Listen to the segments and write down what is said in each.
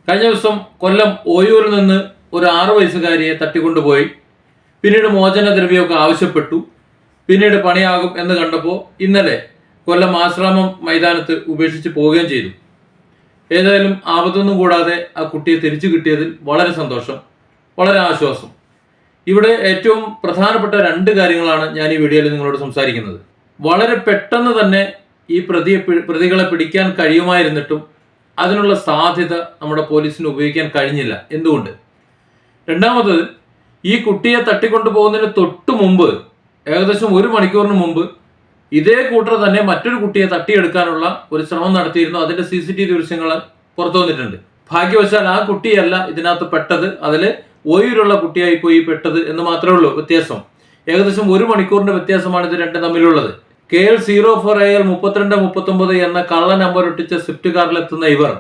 കഴിഞ്ഞ ദിവസം കൊല്ലം ഓയൂരിൽ നിന്ന് ഒരു 6 വയസ്സുകാരിയെ തട്ടിക്കൊണ്ടുപോയി. പിന്നീട് മോചനദ്രവ്യമൊക്കെ ആവശ്യപ്പെട്ടു. പിന്നീട് പണിയാകും എന്ന് കണ്ടപ്പോൾ ഇന്നലെ കൊല്ലം ആശ്രാമം മൈതാനത്ത് ഉപേക്ഷിച്ച് പോവുകയും ചെയ്തു. ഏതായാലും ആപത്തൊന്നും കൂടാതെ ആ കുട്ടിയെ തിരിച്ചു കിട്ടിയതിൽ വളരെ സന്തോഷം, വളരെ ആശ്വാസം. ഇവിടെ ഏറ്റവും പ്രധാനപ്പെട്ട 2 കാര്യങ്ങളാണ് ഞാൻ ഈ വീഡിയോയിൽ നിങ്ങളോട് സംസാരിക്കുന്നത്. വളരെ പെട്ടെന്ന് തന്നെ ഈ പ്രതികളെ പിടിക്കാൻ കഴിയുമായിരുന്നിട്ടും അതിനുള്ള സാധ്യത നമ്മുടെ പോലീസിന് ഉപയോഗിക്കാൻ കഴിഞ്ഞില്ല. എന്തുകൊണ്ട്? രണ്ടാമത്, ഈ കുട്ടിയെ തട്ടിക്കൊണ്ടു പോകുന്നതിന് തൊട്ട് മുമ്പ്, ഏകദേശം 1 മണിക്കൂറിന് മുമ്പ് ഇതേ കൂട്ടർ തന്നെ മറ്റൊരു കുട്ടിയെ തട്ടിയെടുക്കാനുള്ള ഒരു ശ്രമം നടത്തിയിരുന്നു. അതിന്റെ CCTV ദൃശ്യങ്ങൾ പുറത്തു വന്നിട്ടുണ്ട്. ഭാഗ്യവശാൽ ആ കുട്ടിയല്ല ഇതിനകത്ത് പെട്ടത്, അതിൽ ഓയൂരുള്ള കുട്ടിയായി പോയി പെട്ടത് എന്ന് മാത്രമേ ഉള്ളൂ വ്യത്യാസം. ഏകദേശം 1 മണിക്കൂറിന്റെ വ്യത്യാസമാണ് ഇത് രണ്ടും തമ്മിലുള്ളത്. KL 04AL 3239 എന്ന കള്ള നമ്പർ ഒട്ടിച്ച സ്വിഫ്റ്റ് കാറിലെത്തുന്ന ഇവർ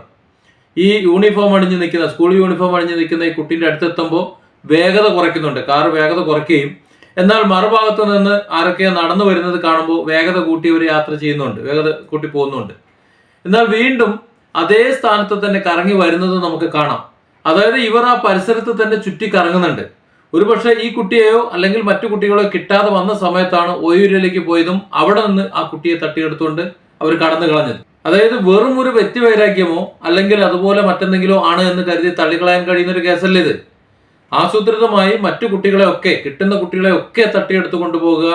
ഈ യൂണിഫോം അണിഞ്ഞ് നിൽക്കുന്ന, സ്കൂൾ യൂണിഫോം അണിഞ്ഞ് നിൽക്കുന്ന ഈ കുട്ടീൻ്റെ അടുത്തെത്തുമ്പോൾ വേഗത കുറയ്ക്കുന്നുണ്ട്. കാർ വേഗത കുറയ്ക്കുകയും എന്നാൽ മറുഭാഗത്ത് നിന്ന് ആരൊക്കെയോ നടന്നു വരുന്നത് കാണുമ്പോൾ വേഗത കൂട്ടി ഒരു യാത്ര ചെയ്യുന്നുണ്ട്, വേഗത കൂട്ടി പോകുന്നുണ്ട്. എന്നാൽ വീണ്ടും അതേ സ്ഥാനത്ത് തന്നെ കറങ്ങി വരുന്നത് നമുക്ക് കാണാം. അതായത് ഇവർ ആ പരിസരത്ത് തന്നെ ചുറ്റി കറങ്ങുന്നുണ്ട്. ഒരുപക്ഷെ ഈ കുട്ടിയെയോ അല്ലെങ്കിൽ മറ്റു കുട്ടികളോ കിട്ടാതെ വന്ന സമയത്താണ് ഓയൂരിലേക്ക് പോയതും അവിടെ നിന്ന് ആ കുട്ടിയെ തട്ടിയെടുത്തുകൊണ്ട് അവർ കടന്നു കളഞ്ഞത്. അതായത് വെറും ഒരു വ്യക്തിവൈരാഗ്യമോ അല്ലെങ്കിൽ അതുപോലെ മറ്റെന്തെങ്കിലോ ആണ് എന്ന് കരുതി തള്ളിക്കളയാൻ കഴിയുന്ന ഒരു കേസല്ല ഇത്. ആസൂത്രിതമായി മറ്റു കുട്ടികളെ ഒക്കെ, കിട്ടുന്ന കുട്ടികളെ ഒക്കെ തട്ടിയെടുത്ത് കൊണ്ടുപോകുക,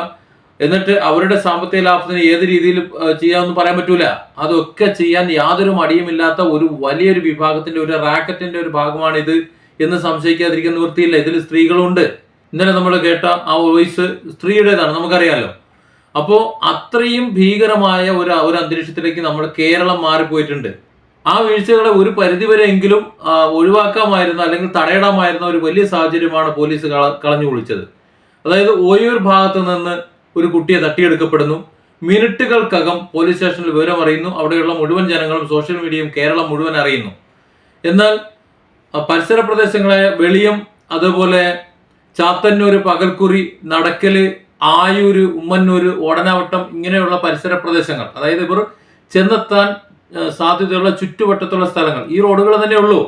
എന്നിട്ട് അവരുടെ സാമ്പത്തിക ലാഭത്തിന് ഏത് രീതിയിൽ ചെയ്യാമെന്ന് പറയാൻ പറ്റൂല. അതൊക്കെ ചെയ്യാൻ യാതൊരു മടിയുമില്ലാത്ത ഒരു വലിയൊരു വിഭാഗത്തിന്റെ, ഒരു റാക്കറ്റിന്റെ ഒരു ഭാഗമാണിത് എന്ന് സംശയിക്കാതിരിക്കുന്ന നിവൃത്തിയില്ല. ഇതിൽ സ്ത്രീകളുണ്ട്. ഇന്നലെ നമ്മൾ കേട്ട ആ വോയിസ് സ്ത്രീയുടേതാണ്, നമുക്കറിയാലോ. അപ്പോൾ അത്രയും ഭീകരമായ ഒരു അന്തരീക്ഷത്തിലേക്ക് നമ്മൾ കേരളം മാറിപ്പോയിട്ടുണ്ട്. ആ വീഴ്ചകളെ ഒരു പരിധിവരെയെങ്കിലും ഒഴിവാക്കാമായിരുന്ന അല്ലെങ്കിൽ തടയിടാമായിരുന്ന ഒരു വലിയ സാഹചര്യമാണ് പോലീസ് കളഞ്ഞു കുളിച്ചത്. അതായത് ഓയൂർ ഭാഗത്ത് നിന്ന് ഒരു കുട്ടിയെ തട്ടിയെടുക്കപ്പെടുന്നു. മിനിറ്റുകൾക്കകം പോലീസ് സ്റ്റേഷനിൽ വിവരം അറിയുന്നു. അവിടെയുള്ള മുഴുവൻ ജനങ്ങളും, സോഷ്യൽ മീഡിയയും കേരളം മുഴുവൻ അറിയുന്നു. എന്നാൽ പരിസര പ്രദേശങ്ങളായ വെളിയം, അതുപോലെ ചാത്തന്നൂര്, പകൽക്കുറി, നടക്കല്, ആയൂര്, ഉമ്മന്നൂര്, ഓടനാവട്ടം ഇങ്ങനെയുള്ള പരിസര പ്രദേശങ്ങൾ, അതായത് ഇവർ ചെന്നെത്താൻ സാധ്യതയുള്ള ചുറ്റുവട്ടത്തുള്ള സ്ഥലങ്ങൾ, ഈ റോഡുകൾ തന്നെ ഉള്ളൂ.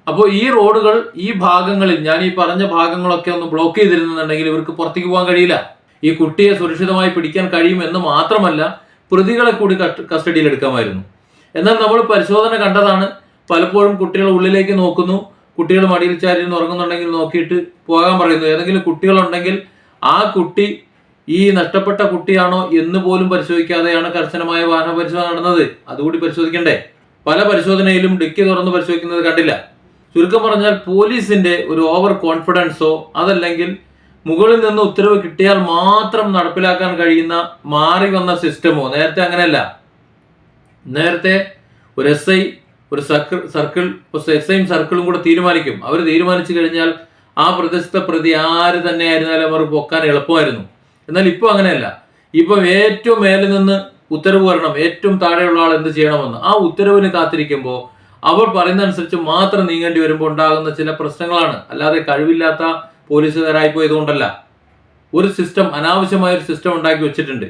അപ്പോൾ ഈ റോഡുകൾ, ഈ ഭാഗങ്ങളിൽ, ഞാൻ ഈ പറഞ്ഞ ഭാഗങ്ങളൊക്കെ ഒന്ന് ബ്ലോക്ക് ചെയ്തിരുന്നുണ്ടെങ്കിൽ ഇവർക്ക് പുറത്തേക്ക് പോകാൻ കഴിയില്ല. ഈ കുട്ടിയെ സുരക്ഷിതമായി പിടിക്കാൻ കഴിയും എന്ന് മാത്രമല്ല, പ്രതികളെ കൂടി കസ്റ്റഡിയിൽ എടുക്കാമായിരുന്നു. എന്നാൽ നമ്മൾ പരിശോധന കണ്ടതാണ്, പലപ്പോഴും കുട്ടികൾ ഉള്ളിലേക്ക് നോക്കുന്നു, കുട്ടികൾ മടിയിൽ ചാരി ഉറങ്ങുന്നുണ്ടെങ്കിൽ നോക്കിയിട്ട് പോകാൻ പറയുന്നു. ഏതെങ്കിലും കുട്ടികളുണ്ടെങ്കിൽ ആ കുട്ടി ഈ നഷ്ടപ്പെട്ട കുട്ടിയാണോ എന്ന് പോലും പരിശോധിക്കാതെയാണ് കർശനമായ വാഹന പരിശോധന നടന്നത്. അതുകൂടി പരിശോധിക്കണ്ടേ? പല പരിശോധനയിലും ഡിക്കി തുറന്ന് പരിശോധിക്കുന്നത് കണ്ടില്ല. ചുരുക്കം പറഞ്ഞാൽ പോലീസിന്റെ ഒരു ഓവർ കോൺഫിഡൻസോ അതല്ലെങ്കിൽ മുകളിൽ നിന്ന് ഉത്തരവ് കിട്ടിയാൽ മാത്രം നടപ്പിലാക്കാൻ കഴിയുന്ന മാറി വന്ന സിസ്റ്റമോ. നേരത്തെ അങ്ങനെയല്ല. നേരത്തെ ഒരു SI, ഒരു സർക്കിൾ, SIയും സർക്കിളും കൂടെ തീരുമാനിക്കും. അവർ തീരുമാനിച്ചു കഴിഞ്ഞാൽ ആ പ്രദേശത്തെ പ്രതി ആര് തന്നെ ആയിരുന്നാലും അവർ പൊക്കാൻ എളുപ്പമായിരുന്നു. എന്നാൽ ഇപ്പോൾ അങ്ങനെയല്ല. ഇപ്പം ഏറ്റവും മേലിൽ നിന്ന് ഉത്തരവ് വരണം, ഏറ്റവും താഴെയുള്ള ആൾ എന്ത് ചെയ്യണമെന്ന്. ആ ഉത്തരവിന് കാത്തിരിക്കുമ്പോൾ അവർ പറയുന്നതനുസരിച്ച് മാത്രം നീങ്ങേണ്ടി വരുമ്പോൾ ഉണ്ടാകുന്ന ചില പ്രശ്നങ്ങളാണ്. അല്ലാതെ കഴിവില്ലാത്ത പോലീസുകാരായി പോയതുകൊണ്ടല്ല. ഒരു സിസ്റ്റം, അനാവശ്യമായ ഒരു സിസ്റ്റം ഉണ്ടാക്കി വെച്ചിട്ടുണ്ട്.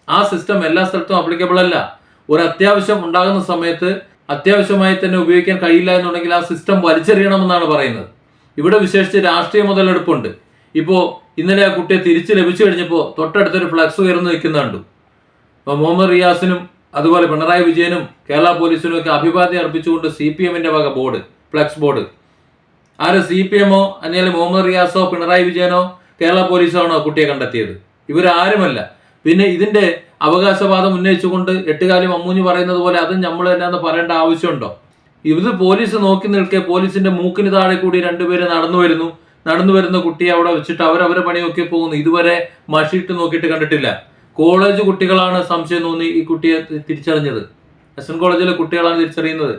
ആ സിസ്റ്റം എല്ലാ സ്ഥലത്തും അപ്ലിക്കബിൾ അല്ല. ഒരു അത്യാവശ്യം ഉണ്ടാകുന്ന സമയത്ത് അത്യാവശ്യമായി തന്നെ ഉപയോഗിക്കാൻ കഴിയില്ല എന്നുണ്ടെങ്കിൽ ആ സിസ്റ്റം വലിച്ചെറിയണമെന്നാണ് പറയുന്നത്. ഇവിടെ വിശേഷിച്ച് രാഷ്ട്രീയ മുതലെടുപ്പുണ്ട്. ഇപ്പോൾ ഇന്നലെ ആ കുട്ടിയെ തിരിച്ച് ലഭിച്ചു കഴിഞ്ഞപ്പോൾ തൊട്ടടുത്തൊരു ഫ്ലക്സ് ഉയർന്നു നിൽക്കുന്ന കണ്ടു. അപ്പോൾ മുഹമ്മദ് റിയാസിനും അതുപോലെ പിണറായി വിജയനും കേരള പോലീസിനും ഒക്കെ അഭിവാദ്യം അർപ്പിച്ചുകൊണ്ട് CPMന്റെ വക ബോർഡ്, ഫ്ലക്സ് ബോർഡ്. ആര്? CPMോ അല്ലെങ്കിൽ മുഹമ്മദ് റിയാസോ പിണറായി വിജയനോ കേരള പോലീസോ ആണോ കുട്ടിയെ കണ്ടെത്തിയത്? ഇവരാരുമല്ല. പിന്നെ ഇതിന്റെ അവകാശവാദം ഉന്നയിച്ചുകൊണ്ട് എട്ടുകാലി മമ്മൂഞ്ഞ് പറയുന്നത് പോലെ അതും നമ്മൾ തന്നെ പറയേണ്ട ആവശ്യമുണ്ടോ? ഇത് പോലീസ് നോക്കി നിൽക്കെ പോലീസിന്റെ മൂക്കിന് താഴെ കൂടി 2 പേര് നടന്നു വരുന്ന കുട്ടിയെ അവിടെ വെച്ചിട്ട് അവരവരെ പണി നോക്കി പോകുന്നു. ഇതുവരെ മഷിയിട്ട് നോക്കിയിട്ട് കണ്ടിട്ടില്ല. കോളേജ് കുട്ടികളാണ് സംശയം തോന്നി ഈ കുട്ടിയെ തിരിച്ചറിഞ്ഞത്. SN കോളേജിലെ കുട്ടികളാണ് തിരിച്ചറിയുന്നത്.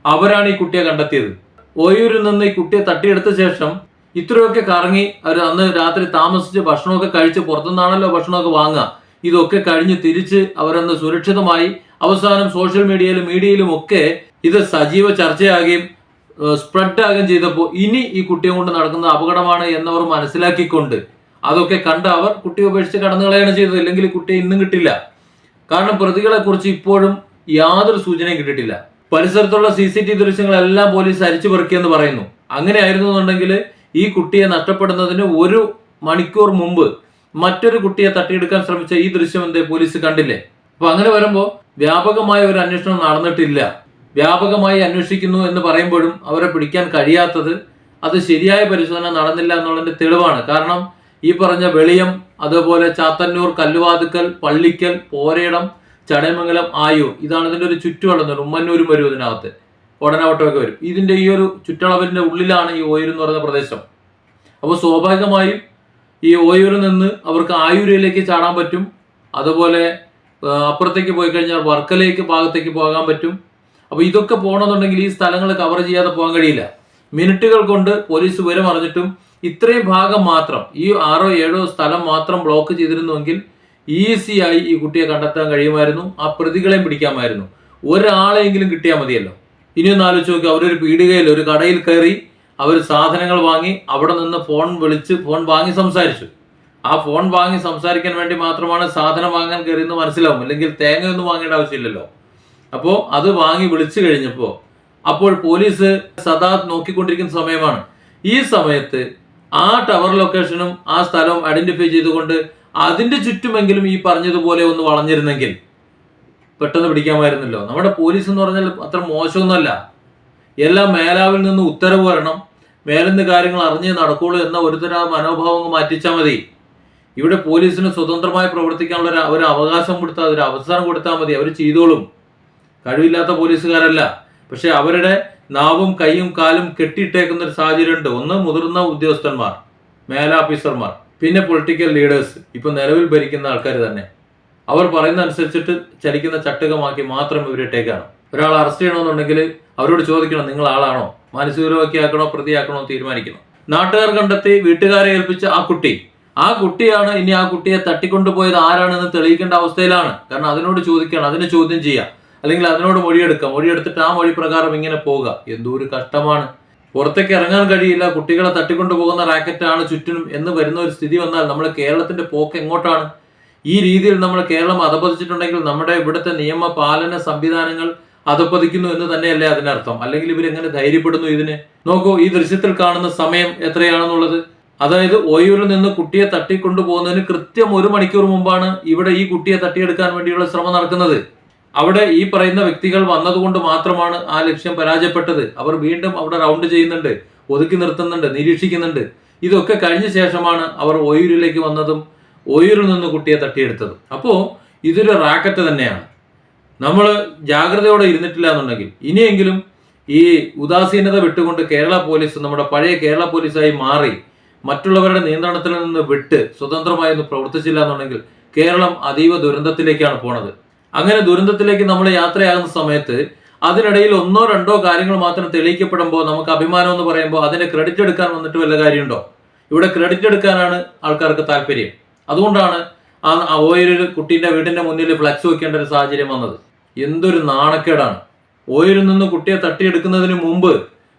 അവരാണ് ഈ കുട്ടിയെ കണ്ടെത്തിയത്. ഓയൂരിൽ നിന്ന് ഈ കുട്ടിയെ തട്ടിയെടുത്ത ശേഷം ഇത്രയൊക്കെ കറങ്ങി അവർ അന്ന് രാത്രി താമസിച്ച് ഭക്ഷണമൊക്കെ കഴിച്ച്, പുറത്തുനിന്നാണല്ലോ ഭക്ഷണമൊക്കെ വാങ്ങുക, ഇതൊക്കെ കഴിഞ്ഞ് തിരിച്ച് അവരന്ന് സുരക്ഷിതമായി അവസാനം സോഷ്യൽ മീഡിയയിലും ഒക്കെ ഇത് സജീവ ചർച്ചയാകുകയും സ്പ്രെഡ് ആകുകയും ചെയ്തപ്പോൾ ഇനി ഈ കുട്ടിയെ കൊണ്ട് നടക്കുന്ന അപകടമാണ് എന്നവർ മനസ്സിലാക്കിക്കൊണ്ട് അതൊക്കെ കണ്ട് അവർ കുട്ടിയെ ഉപേക്ഷിച്ച് കടന്നു കളയാണ് ചെയ്തത്. ഇല്ലെങ്കിൽ കുട്ടിയെ ഇന്നും കിട്ടില്ല. കാരണം പ്രതികളെ കുറിച്ച് ഇപ്പോഴും യാതൊരു സൂചനയും കിട്ടിയിട്ടില്ല. പരിസരത്തുള്ള CCTV ദൃശ്യങ്ങളെല്ലാം പോലീസ് അരിച്ചു പെറുക്കിയെന്ന് പറയുന്നു. അങ്ങനെ ആയിരുന്നു എന്നുണ്ടെങ്കിൽ ഈ കുട്ടിയെ നഷ്ടപ്പെടുന്നതിന് 1 മണിക്കൂർ മുമ്പ് മറ്റൊരു കുട്ടിയെ തട്ടിയെടുക്കാൻ ശ്രമിച്ച ഈ ദൃശ്യം എന്തേ പോലീസ് കണ്ടില്ലേ? അപ്പൊ അങ്ങനെ വരുമ്പോൾ വ്യാപകമായ ഒരു അന്വേഷണം നടന്നിട്ടില്ല. വ്യാപകമായി അന്വേഷിക്കുന്നു എന്ന് പറയുമ്പോഴും അവരെ പിടിക്കാൻ കഴിയാത്തത് അത് ശരിയായ പരിശോധന നടന്നില്ല എന്നുള്ളതിന്റെ തെളിവാണ്. കാരണം ഈ പറഞ്ഞ വെളിയം, അതുപോലെ ചാത്തന്നൂർ, കല്ലുവാതുക്കൽ, പള്ളിക്കൽ, പോരയിടം, ചടയമംഗലം, ആയൂർ, ഇതാണ് ഇതിന്റെ ഒരു ചുറ്റുവളം. ഉമ്മന്നൂരും വരും ഇതിനകത്ത്, ഒടനവട്ടമൊക്കെ വരും. ഇതിന്റെ ഈ ഒരു ചുറ്റളവിന്റെ ഉള്ളിലാണ് ഈ ഓയൂർ എന്ന് പറയുന്ന പ്രദേശം. അപ്പോൾ സ്വാഭാവികമായും ഈ ഓയൂരിൽ നിന്ന് അവർക്ക് ആയൂരിലേക്ക് ചാടാൻ പറ്റും. അതുപോലെ അപ്പുറത്തേക്ക് പോയി കഴിഞ്ഞാൽ വർക്കലേക്ക് ഭാഗത്തേക്ക് പോകാൻ പറ്റും. അപ്പോൾ ഇതൊക്കെ പോകണമെന്നുണ്ടെങ്കിൽ ഈ സ്ഥലങ്ങൾ കവർ ചെയ്യാതെ പോകാൻ കഴിയില്ല. മിനിറ്റുകൾ കൊണ്ട് പോലീസ് വിവരം അറിഞ്ഞിട്ടും ഇത്രയും ഭാഗം മാത്രം, ഈ 6-7 സ്ഥലം മാത്രം ബ്ലോക്ക് ചെയ്തിരുന്നുവെങ്കിൽ ഈസിയായി ഈ കുട്ടിയെ കണ്ടെത്താൻ കഴിയുമായിരുന്നു. ആ പ്രതികളെയും പിടിക്കാമായിരുന്നു. ഒരാളെങ്കിലും കിട്ടിയാൽ മതിയല്ലോ. ഇനിയൊന്ന് ആലോചിച്ച് നോക്കി, അവരൊരു പീടികയിൽ, ഒരു കടയിൽ കയറി അവർ സാധനങ്ങൾ വാങ്ങി, അവിടെ നിന്ന് ഫോൺ വാങ്ങി സംസാരിച്ചു. ആ ഫോൺ വാങ്ങി സംസാരിക്കാൻ വേണ്ടി മാത്രമാണ് സാധനം വാങ്ങാൻ കയറിയെന്ന് മനസ്സിലാവും. അല്ലെങ്കിൽ തേങ്ങയൊന്നും വാങ്ങേണ്ട ആവശ്യമില്ലല്ലോ. അപ്പോൾ അത് വാങ്ങി വിളിച്ചു കഴിഞ്ഞപ്പോൾ അപ്പോൾ പോലീസ് സദാ നോക്കിക്കൊണ്ടിരിക്കുന്ന സമയമാണ്. ഈ സമയത്ത് ആ ടവർ ലൊക്കേഷനും ആ സ്ഥലവും ഐഡന്റിഫൈ ചെയ്തുകൊണ്ട് അതിന്റെ ചുറ്റുമെങ്കിലും ഈ പറഞ്ഞതുപോലെ ഒന്ന് വളഞ്ഞിരുന്നെങ്കിൽ പെട്ടെന്ന് പിടിക്കാമായിരുന്നല്ലോ. നമ്മുടെ പോലീസ് എന്ന് പറഞ്ഞാൽ അത്ര മോശമൊന്നുമല്ല. എല്ലാം മേലാവിൽ നിന്ന് ഉത്തരവ് വരണം, മേലിന്ന് കാര്യങ്ങൾ അറിഞ്ഞേ നടക്കുള്ളൂ എന്ന ഒരുതരം മനോഭാവം മാറ്റിച്ചാൽ മതി. ഇവിടെ പോലീസിന് സ്വതന്ത്രമായി പ്രവർത്തിക്കാനുള്ള ഒരു അവകാശം കൊടുത്താൽ, ഒരു അവസരം കൊടുത്താൽ മതി. അവർ ചെയ്തോളും. കഴിവില്ലാത്ത പോലീസുകാരല്ല. പക്ഷെ അവരുടെ നാവും കൈയും കാലും കെട്ടിയിട്ടേക്കുന്ന ഒരു സാഹചര്യമുണ്ട്. ഒന്ന് മുതിർന്ന ഉദ്യോഗസ്ഥന്മാർ, മേലാഫീസർമാർ, പിന്നെ പൊളിറ്റിക്കൽ ലീഡേഴ്സ്, ഇപ്പൊ നിലവിൽ ഭരിക്കുന്ന ആൾക്കാർ തന്നെ. അവർ പറയുന്ന അനുസരിച്ചിട്ട് ചലിക്കുന്ന ചട്ടുകമാക്കി മാത്രം ഇവരിട്ടേക്കാണ്. ഒരാൾ അറസ്റ്റ് ചെയ്യണമെന്നുണ്ടെങ്കിൽ അവരോട് ചോദിക്കണം, നിങ്ങൾ ആളാണോ, മാനസികരോഗിയാക്കണോ പ്രതിയാക്കണോ തീരുമാനിക്കണം. നാട്ടുകാർ കണ്ടെത്തി വീട്ടുകാരെ ഏൽപ്പിച്ച ആ കുട്ടിയാണ് ഇനി ആ കുട്ടിയെ തട്ടിക്കൊണ്ടുപോയത് ആരാണെന്ന് തെളിയിക്കേണ്ട അവസ്ഥയിലാണ്. കാരണം അതിനോട് ചോദിക്കണം, അതിനെ ചോദ്യം ചെയ്യാം, അല്ലെങ്കിൽ അതിനോട് മൊഴിയെടുക്കാം. മൊഴിയെടുത്തിട്ട് ആ മൊഴി പ്രകാരം ഇങ്ങനെ പോവുക. എന്തോ ഒരു കഷ്ടമാണ്. പുറത്തേക്ക് ഇറങ്ങാൻ കഴിയില്ല, കുട്ടികളെ തട്ടിക്കൊണ്ടു പോകുന്ന റാക്കറ്റാണ് ചുറ്റിനും എന്ന് വരുന്ന ഒരു സ്ഥിതി വന്നാൽ നമ്മുടെ കേരളത്തിന്റെ പോക്ക് എങ്ങോട്ടാണ്? ഈ രീതിയിൽ നമ്മൾ കേരളം അധപതിച്ചിട്ടുണ്ടെങ്കിൽ നമ്മുടെ ഇവിടുത്തെ നിയമപാലന സംവിധാനങ്ങൾ അധപതിക്കുന്നു എന്ന് തന്നെയല്ലേ അതിനർത്ഥം. അല്ലെങ്കിൽ ഇവരെങ്ങനെ ധൈര്യപ്പെടുന്നു ഇതിന്? നോക്കൂ, ഈ ദൃശ്യത്തിൽ കാണുന്ന സമയം എത്രയാണെന്നുള്ളത്. അതായത് ഓയൂരിൽ നിന്ന് കുട്ടിയെ തട്ടിക്കൊണ്ടുപോകുന്നതിന് കൃത്യം 1 മണിക്കൂർ മുമ്പാണ് ഇവിടെ ഈ കുട്ടിയെ തട്ടിയെടുക്കാൻ വേണ്ടിയുള്ള ശ്രമം നടക്കുന്നത്. അവിടെ ഈ പറയുന്ന വ്യക്തികൾ വന്നതുകൊണ്ട് മാത്രമാണ് ആ ലക്ഷ്യം പരാജയപ്പെട്ടത്. അവർ വീണ്ടും അവിടെ റൗണ്ട് ചെയ്യുന്നുണ്ട്, ഒതുക്കി നിർത്തുന്നുണ്ട്, നിരീക്ഷിക്കുന്നുണ്ട്. ഇതൊക്കെ കഴിഞ്ഞ ശേഷമാണ് അവർ ഓയൂരിലേക്ക് വന്നതും ഓയൂരിൽ നിന്ന് കുട്ടിയെ തട്ടിയെടുത്തതും. അപ്പോൾ ഇതൊരു റാക്കറ്റ് തന്നെയാണ്. നമ്മൾ ജാഗ്രതയോടെ ഇരുന്നിട്ടില്ല എന്നുണ്ടെങ്കിൽ ഇനിയെങ്കിലും ഈ ഉദാസീനത വിട്ടുകൊണ്ട് കേരള പോലീസ് നമ്മുടെ പഴയ കേരള പോലീസായി മാറി മറ്റുള്ളവരുടെ നിയന്ത്രണത്തിൽ നിന്ന് വിട്ട് സ്വതന്ത്രമായി ഒന്ന് പ്രവർത്തിച്ചില്ല എന്നുണ്ടെങ്കിൽ കേരളം അതീവ ദുരന്തത്തിലേക്കാണ് പോണത്. അങ്ങനെ ദുരന്തത്തിലേക്ക് നമ്മൾ യാത്രയാകുന്ന സമയത്ത് അതിനിടയിൽ 1-2 കാര്യങ്ങൾ മാത്രം തെളിയിക്കപ്പെടുമ്പോൾ നമുക്ക് അഭിമാനം എന്ന് പറയുമ്പോൾ അതിന്റെ ക്രെഡിറ്റ് എടുക്കാൻ വന്നിട്ട് വല്ല കാര്യമുണ്ടോ? ഇവിടെ ക്രെഡിറ്റ് എടുക്കാനാണ് ആൾക്കാർക്ക് താല്പര്യം. അതുകൊണ്ടാണ് ആ ഓയൂരിൽ കുട്ടീന്റെ വീടിന്റെ മുന്നിൽ ഫ്ലക്സ് വെക്കേണ്ട ഒരു സാഹചര്യം വന്നത്. എന്തൊരു നാണക്കേടാണ്. ഓയൂരിൽ നിന്ന് കുട്ടിയെ തട്ടിയെടുക്കുന്നതിന് മുമ്പ്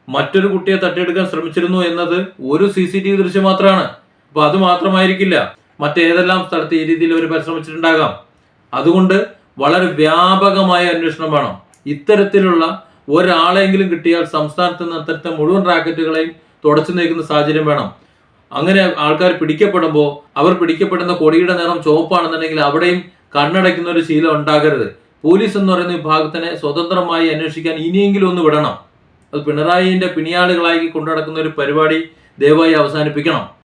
മറ്റൊരു കുട്ടിയെ തട്ടിയെടുക്കാൻ ശ്രമിച്ചിരുന്നു എന്നത് ഒരു CCTV ദൃശ്യം മാത്രമാണ്. അപ്പൊ അത് മാത്രമായിരിക്കില്ല, മറ്റേതെല്ലാം സ്ഥലത്ത് ഈ രീതിയിൽ അവർ പരിശ്രമിച്ചിട്ടുണ്ടാകാം. അതുകൊണ്ട് വളരെ വ്യാപകമായ അന്വേഷണം വേണം. ഇത്തരത്തിലുള്ള ഒരാളെങ്കിലും കിട്ടിയാൽ സംസ്ഥാനത്ത് നിന്ന് അത്തരത്തെ മുഴുവൻ റാക്കറ്റുകളെയും തുടച്ചു നീക്കുന്ന സാഹചര്യം വേണം. അങ്ങനെ ആൾക്കാർ പിടിക്കപ്പെടുമ്പോൾ അവർ പിടിക്കപ്പെടുന്ന കൊടിയുടെ നിറം ചുവപ്പാണെന്നുണ്ടെങ്കിൽ അവിടെയും കണ്ണടയ്ക്കുന്ന ഒരു ശീലം ഉണ്ടാകരുത്. പോലീസ് എന്ന് പറയുന്ന വിഭാഗത്തിനെ സ്വതന്ത്രമായി അന്വേഷിക്കാൻ ഇനിയെങ്കിലും ഒന്ന് വിടണം. അത് പിണറായിന്റെ പിണിയാളുകളായി കൊണ്ടു നടക്കുന്ന ഒരു പരിപാടി ദയവായി അവസാനിപ്പിക്കണം.